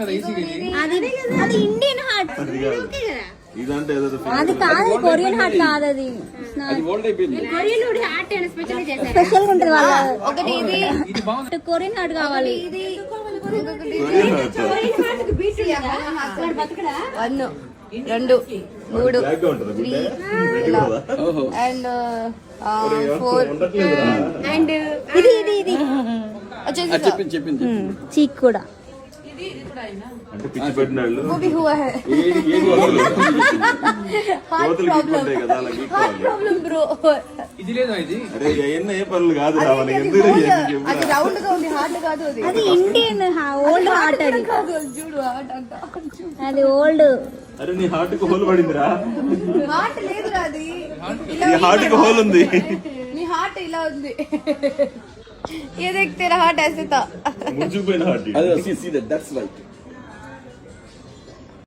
అది Indian heart, ఇదంటే అది కాదు కొరియన్ హార్ట్ కాదు, అది స్పెషల్ గా ఉంటది వాళ్ళ. ఒకటి ఇది కొరియన్ హార్ట్ కావాలి, 1 2 3 అండ్ 4 అండ్ ఇది చెప్పింది చీక్ కూడా. అంటే పిచ్చి పెట్టినాళ్ళు वो भी हुआ है हार्ट प्रॉब्लम ब्रो. ఇది లేదా ఇది? అరే ఎన్న ఏ పనులు కాదు రా మనకి, ఎందుకు అది రౌండ్ గా ఉంది, హార్ట్ కాదు అది. అది ఇండియన్ ఓల్డ్ హార్ట్, అది కాదు చూడు హార్ట్ అంట, అది ఓల్డ్. అరే నీ హార్ట్ కు హోల్ పడిందిరా, హార్ట్ లేదురా అది, నీ హార్ట్ కు హోల్ ఉంది, నీ హార్ట్ ఇలా ఉంది. ये देख तेरा हार्ट ऐसे था, ముచ్చిపోయిన హార్ట్. అదే see that that's right.